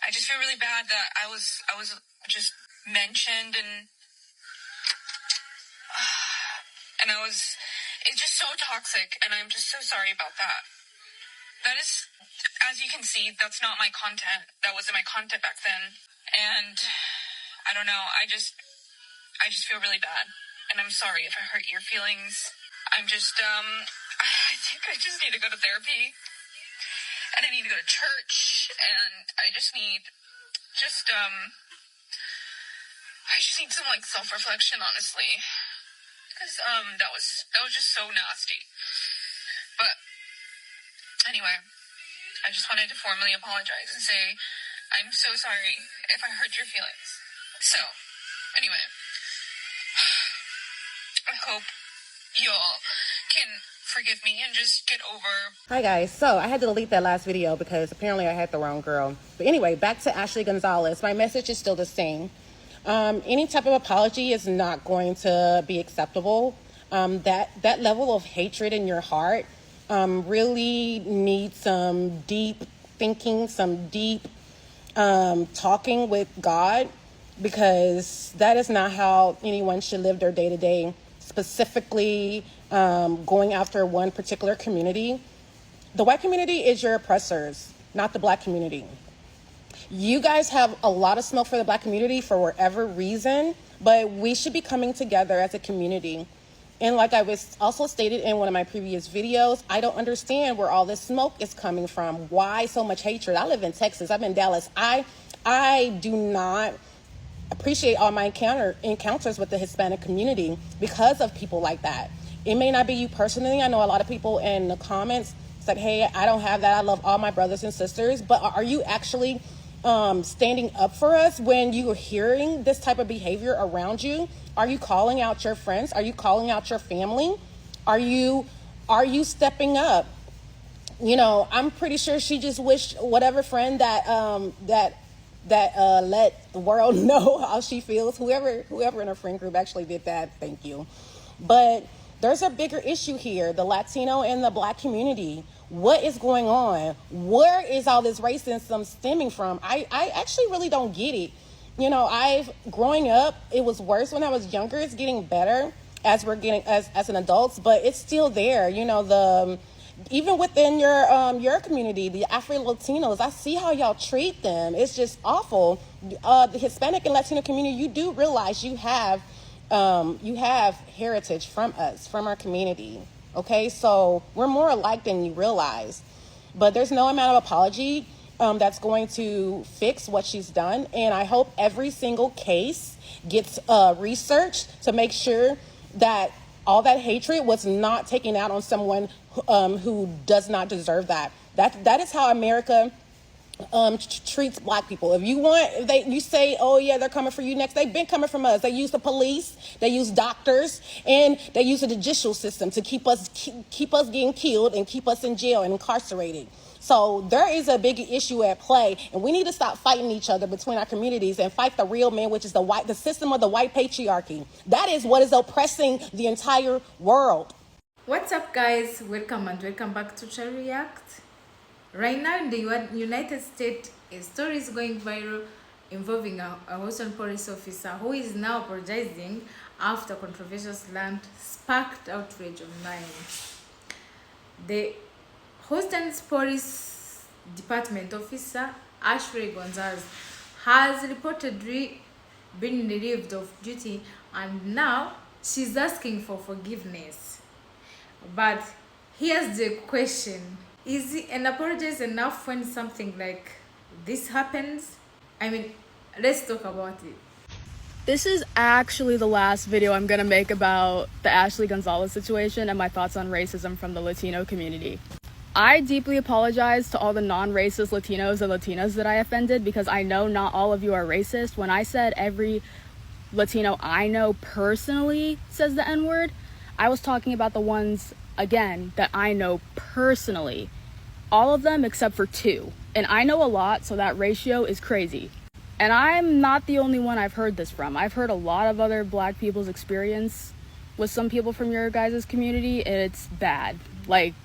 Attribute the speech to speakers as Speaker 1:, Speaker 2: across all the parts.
Speaker 1: I just feel really bad that I was just mentioned and it's just so toxic, and I'm just so sorry about that. That is, as you can see, that's not my content. That wasn't my content back then. And I don't know, I just feel really bad. And I'm sorry if I hurt your feelings. I'm just, I think I just need to go to therapy. And I need to go to church. And I just need some, like, self-reflection, honestly. Because, that was just so nasty. But, anyway, I just wanted to formally apologize and say I'm so sorry if I hurt your feelings. So, anyway, I hope you all can forgive me and just get over.
Speaker 2: Hi guys, so I had to delete that last video because apparently I had the wrong girl. But anyway, back to Ashley Gonzales. My message is still the same. Any type of apology is not going to be acceptable. That level of hatred in your heart really needs some deep thinking, some deep talking with God, because that is not how anyone should live their day-to-day, specifically going after one particular community. The white community is your oppressors, not the black community. You guys have a lot of smoke for the black community for whatever reason, but we should be coming together as a community. And like I was also stated in one of my previous videos, I don't understand where all this smoke is coming from. Why so much hatred? I live in Texas. I'm in Dallas. I do not appreciate all my encounters with the Hispanic community because of people like that. It may not be you personally. I know a lot of people in the comments, it's like, hey, I don't have that. I love all my brothers and sisters. But are you actually standing up for us when you are hearing this type of behavior around you? Are you calling out your friends? Are you calling out your family? Are you stepping up? You know, I'm pretty sure she just wished whatever friend that let the world know how she feels. Whoever in her friend group actually did that, thank you. But there's a bigger issue here, the Latino and the black community. What is going on? Where is all this racism stemming from? I actually really don't get it. You know, growing up, it was worse when I was younger. It's getting better as we're getting as an adults, but it's still there. You know, even within your community, the Afro-Latinos, I see how y'all treat them. It's just awful. The Hispanic and Latino community, you do realize you have heritage from us, from our community. Okay, so we're more alike than you realize. But there's no amount of apology that's going to fix what she's done. And I hope every single case gets researched to make sure that all that hatred was not taken out on someone who does not deserve that. That is how America treats black people. If you say, oh yeah, they're coming for you next, they've been coming from us. They use the police, they use doctors, and they use the judicial system to keep us getting killed and keep us in jail and incarcerated. So there is a big issue at play, and we need to stop fighting each other between our communities and fight the real man, which is the system of the white patriarchy. That is what is oppressing the entire world.
Speaker 3: What's up, guys? Welcome back to Cherry React. Right now in the United States, a story is going viral involving a Houston police officer who is now apologizing after controversial slant sparked outrage online. The Houston Police Department officer Ashley Gonzales has reportedly been relieved of duty, and now she's asking for forgiveness. But here's the question. Is an apology enough when something like this happens? I mean, let's talk about it.
Speaker 4: This is actually the last video I'm gonna make about the Ashley Gonzales situation and my thoughts on racism from the Latino community. I deeply apologize to all the non-racist Latinos and Latinas that I offended, because I know not all of you are racist. When I said every Latino I know personally says the N-word, I was talking about the ones, again, that I know personally. All of them except for 2. And I know a lot, so that ratio is crazy. And I'm not the only one I've heard this from. I've heard a lot of other black people's experience with some people from your guys' community, and it's bad. Like,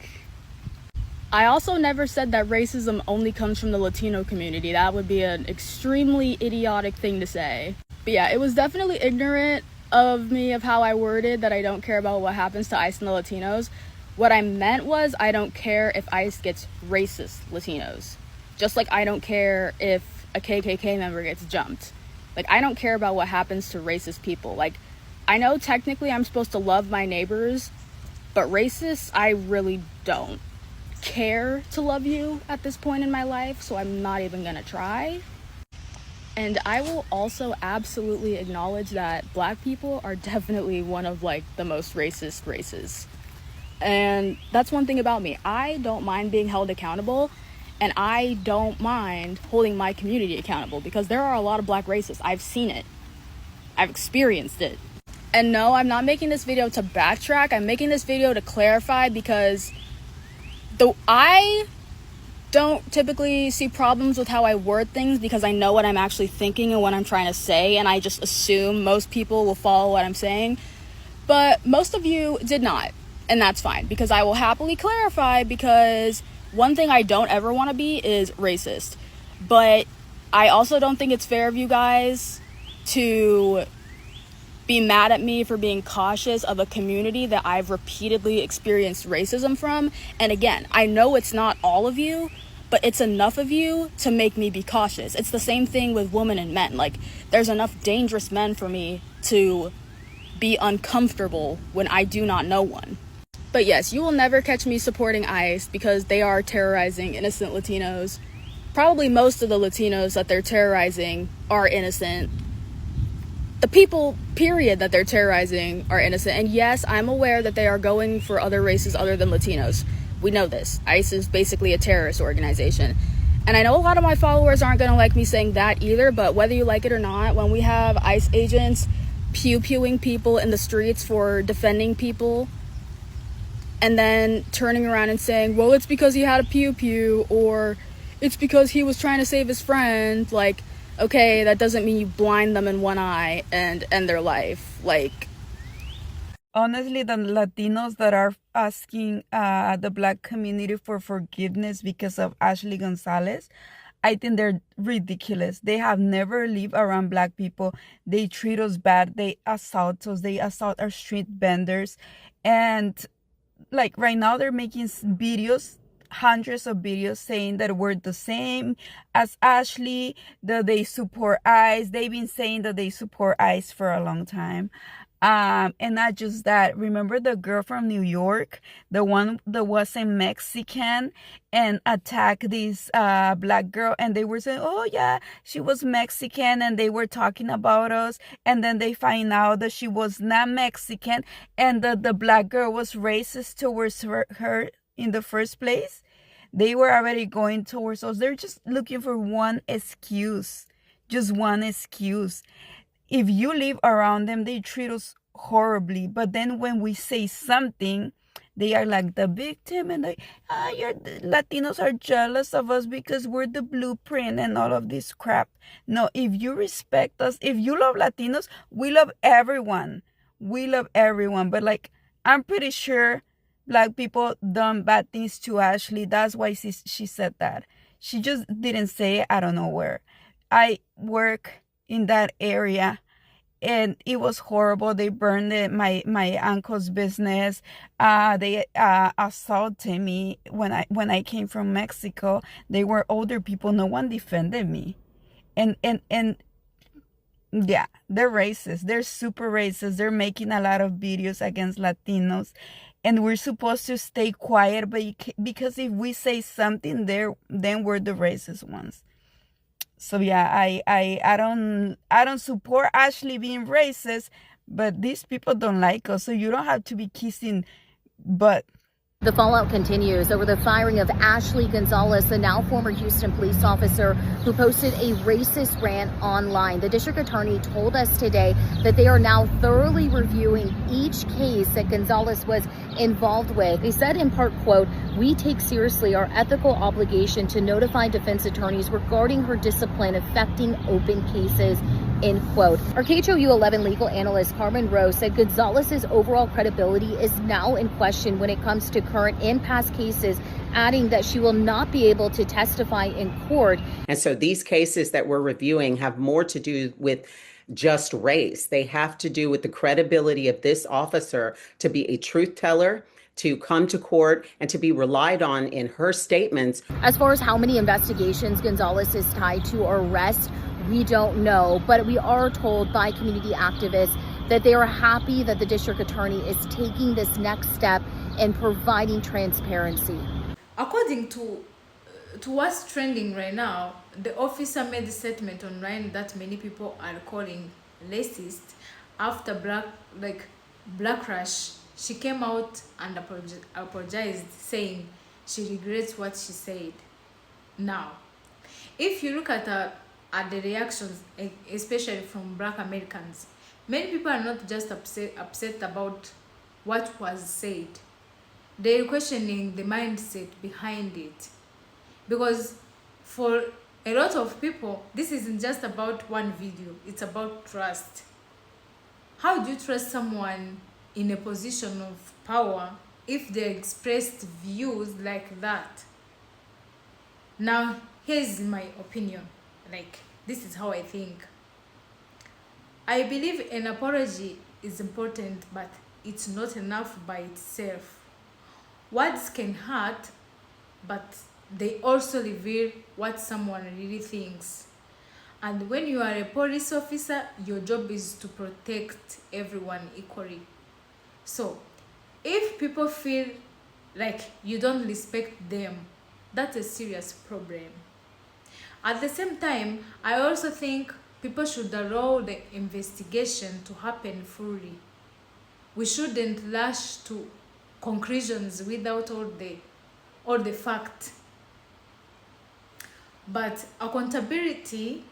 Speaker 4: I also never said that racism only comes from the Latino community. That would be an extremely idiotic thing to say. But yeah, it was definitely ignorant of me of how I worded that I don't care about what happens to ICE and the Latinos. What I meant was I don't care if ICE gets racist Latinos. Just like I don't care if a KKK member gets jumped. Like, I don't care about what happens to racist people. Like, I know technically I'm supposed to love my neighbors, but racists, I really don't care to love you at this point in my life, so I'm not even gonna try. And I will also absolutely acknowledge that Black people are definitely one of like the most racist races. And that's one thing about me. I don't mind being held accountable, and I don't mind holding my community accountable, because there are a lot of Black racists. I've seen it. I've experienced it. And no, I'm not making this video to backtrack. I'm making this video to clarify, because I don't typically see problems with how I word things, because I know what I'm actually thinking and what I'm trying to say, and I just assume most people will follow what I'm saying. But most of you did not, and that's fine, because I will happily clarify, because one thing I don't ever want to be is racist. But I also don't think it's fair of you guys to be mad at me for being cautious of a community that I've repeatedly experienced racism from. And again, I know it's not all of you, but it's enough of you to make me be cautious. It's the same thing with women and men. Like, there's enough dangerous men for me to be uncomfortable when I do not know one. But yes, you will never catch me supporting ICE, because they are terrorizing innocent Latinos. Probably most of the Latinos that they're terrorizing are innocent. The people, period, that they're terrorizing are innocent. And yes, I'm aware that they are going for other races other than Latinos. We know this. ICE is basically a terrorist organization. And I know a lot of my followers aren't going to like me saying that either, but whether you like it or not, when we have ICE agents pew-pewing people in the streets for defending people, and then turning around and saying, well, it's because he had a pew-pew, or it's because he was trying to save his friend, like, okay, that doesn't mean you blind them in one eye and end their life. Like,
Speaker 5: honestly, the Latinos that are asking the Black community for forgiveness because of Ashley Gonzales, I think they're ridiculous. They have never lived around Black people. They treat us bad. They assault us. They assault our street vendors. And like right now, they're making videos, hundreds of videos, saying that we're the same as Ashley, that they support ICE. They've been saying that they support ICE for a long time. And not just that. Remember the girl from New York, the one that wasn't Mexican and attacked this Black girl, and they were saying, oh yeah, she was Mexican, and they were talking about us, and then they find out that she was not Mexican, and that the Black girl was racist towards her in the first place. They were already going towards us. They're just looking for one excuse. Just one excuse. If you live around them, they treat us horribly. But then when we say something, they are like the victim, and like, Latinos are jealous of us because we're the blueprint and all of this crap. No, if you respect us, if you love Latinos, we love everyone. We love everyone. But like, I'm pretty sure Black people done bad things to Ashley. That's why she said that. She just didn't say it out of nowhere. I work in that area, and it was horrible. They burned my uncle's business. They assaulted me when I came from Mexico. They were older people. No one defended me, and yeah, they're racist. They're super racist. They're making a lot of videos against Latinos, and we're supposed to stay quiet, but because if we say something, then we're the racist ones. So yeah, I don't support Ashley being racist, but these people don't like us, so you don't have to be kissing butt.
Speaker 6: The fallout continues over the firing of Ashley Gonzales, the now former Houston police officer who posted a racist rant online. The district attorney told us today that they are now thoroughly reviewing each case that Gonzales was involved with. They said in part, quote, "We take seriously our ethical obligation to notify defense attorneys regarding her discipline affecting open cases," end quote. Our KHOU 11 legal analyst Carmen Rose said Gonzales's overall credibility is now in question when it comes to current and past cases, adding that she will not be able to testify in court.
Speaker 7: And so these cases that we're reviewing have more to do with just race. They have to do with the credibility of this officer to be a truth teller, to come to court, and to be relied on in her statements.
Speaker 6: As far as how many investigations Gonzales is tied to or arrest, we don't know, but we are told by community activists that they are happy that the district attorney is taking this next step in providing transparency.
Speaker 3: According to what's trending right now, the officer made a statement online that many people are calling racist after backlash. She came out and apologized, saying she regrets what she said. Now, if you look at the reactions, especially from Black Americans, many people are not just upset about what was said. They're questioning the mindset behind it. Because for a lot of people, this isn't just about one video, it's about trust. How do you trust someone in a position of power if they expressed views like that? Now, here's my opinion. This is how I think. I believe an apology is important, but it's not enough by itself. Words can hurt, but they also reveal what someone really thinks. And when you are a police officer, your job is to protect everyone equally. So, if people feel like you don't respect them, that's a serious problem. At the same time, I also think people should allow the investigation to happen fully. We shouldn't rush to conclusions without all the facts. But accountability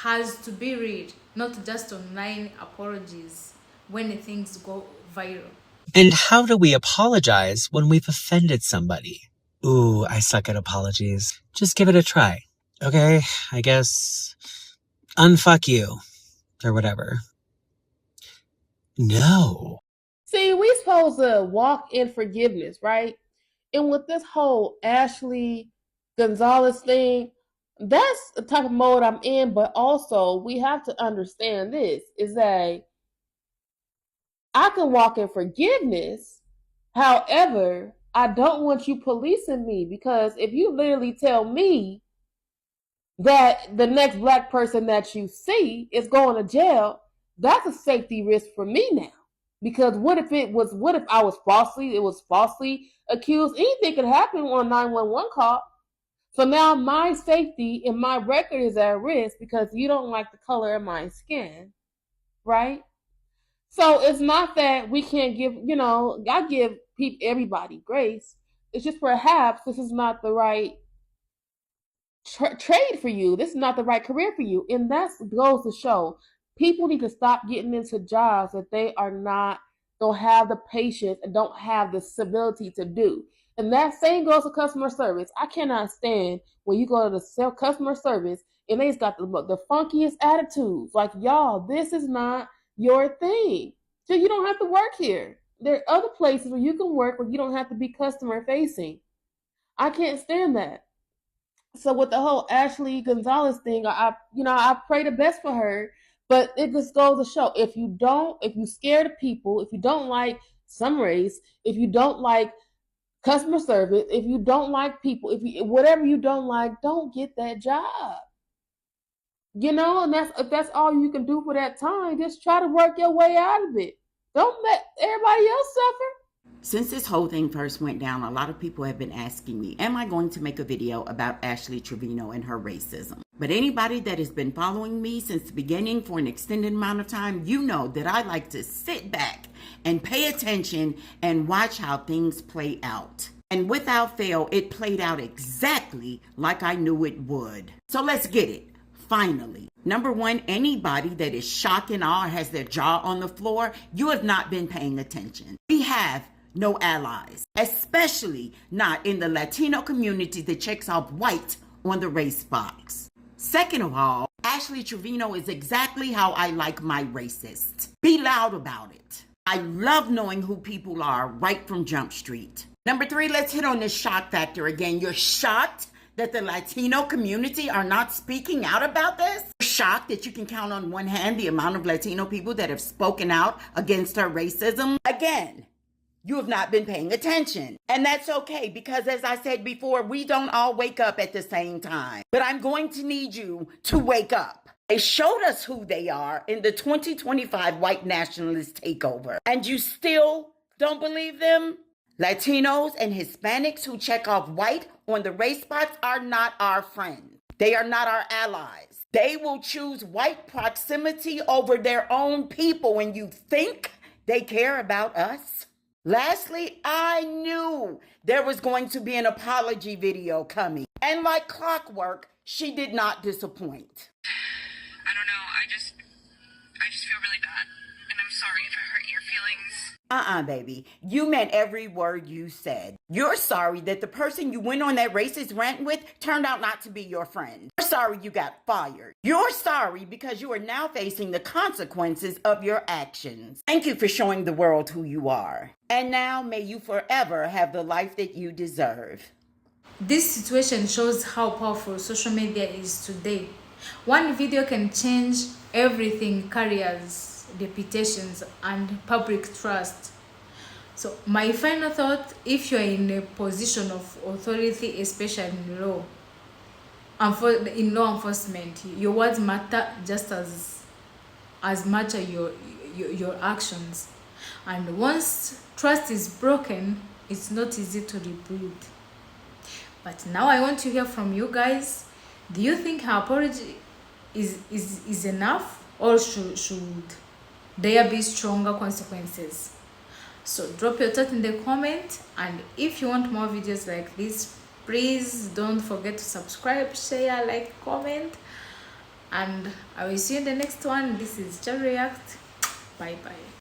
Speaker 3: has to be real, not just online apologies when things go viral.
Speaker 8: And how do we apologize when we've offended somebody? Ooh, I suck at apologies. Just give it a try. Okay, I guess unfuck you or whatever. No.
Speaker 2: See, we supposed to walk in forgiveness, right? And with this whole Ashley Gonzales thing, that's the type of mode I'm in, but also we have to understand this, is that I can walk in forgiveness. However, I don't want you policing me, because if you literally tell me that the next Black person that you see is going to jail, that's a safety risk for me now. Because what if I was falsely accused? Anything could happen on a 911 call. So now my safety and my record is at risk because you don't like the color of my skin, right? So it's not that we can't give, I give everybody grace. It's just perhaps this is not the right trade for you. This is not the right career for you. And that goes to show people need to stop getting into jobs that they don't have the patience and don't have the civility to do. And that same goes to customer service. I cannot stand when you go to the customer service and they've got the funkiest attitudes. Like, y'all, this is not your thing. So you don't have to work here. There are other places where you can work where you don't have to be customer facing. I can't stand that. So with the whole Ashley Gonzales thing, I pray the best for her, but it just goes to show, if you're scared of people, if you don't like some race, if you don't like customer service, if you don't like people, whatever you don't like, don't get that job. And if that's all you can do for that time, just try to work your way out of it. Don't let everybody else suffer.
Speaker 9: Since this whole thing first went down, a lot of people have been asking me, am I going to make a video about Ashley Trevino and her racism? But anybody that has been following me since the beginning for an extended amount of time, you know that I like to sit back and pay attention and watch how things play out. And without fail, it played out exactly like I knew it would. So let's get it. Finally, number one, anybody that is shocked and awe has their jaw on the floor, you have not been paying attention. We have no allies, especially not in the Latino community that checks off white on the race box. Second of all, Ashley Trevino is exactly how I like my racist. Be loud about it. I love knowing who people are right from Jump Street. Number 3, let's hit on this shock factor again. You're shocked that the Latino community are not speaking out about this? You're shocked that you can count on one hand the amount of Latino people that have spoken out against her racism? Again, you have not been paying attention. And that's okay, because as I said before, we don't all wake up at the same time. But I'm going to need you to wake up. They showed us who they are in the 2025 white nationalist takeover. And you still don't believe them? Latinos and Hispanics who check off white on the race spots are not our friends. They are not our allies. They will choose white proximity over their own people, and you think they care about us? Lastly, I knew there was going to be an apology video coming. And like clockwork, she did not disappoint.
Speaker 1: I don't know. I just feel really bad. And I'm sorry if I hurt your feelings.
Speaker 9: Baby. You meant every word you said. You're sorry that the person you went on that racist rant with turned out not to be your friend. You're sorry you got fired. You're sorry because you are now facing the consequences of your actions. Thank you for showing the world who you are. And now may you forever have the life that you deserve.
Speaker 3: This situation shows how powerful social media is today. One video can change everything: careers, reputations, and public trust. So my final thought: if you're in a position of authority, especially in law enforcement, your words matter just as much as your actions. And once trust is broken, it's not easy to rebuild. But now I want to hear from you guys. Do you think her apology is enough, or should there be stronger consequences? So drop your thought in the comment, and if you want more videos like this, please don't forget to subscribe, share, like, comment, and I will see you in the next one. This is Cherry React. Bye bye.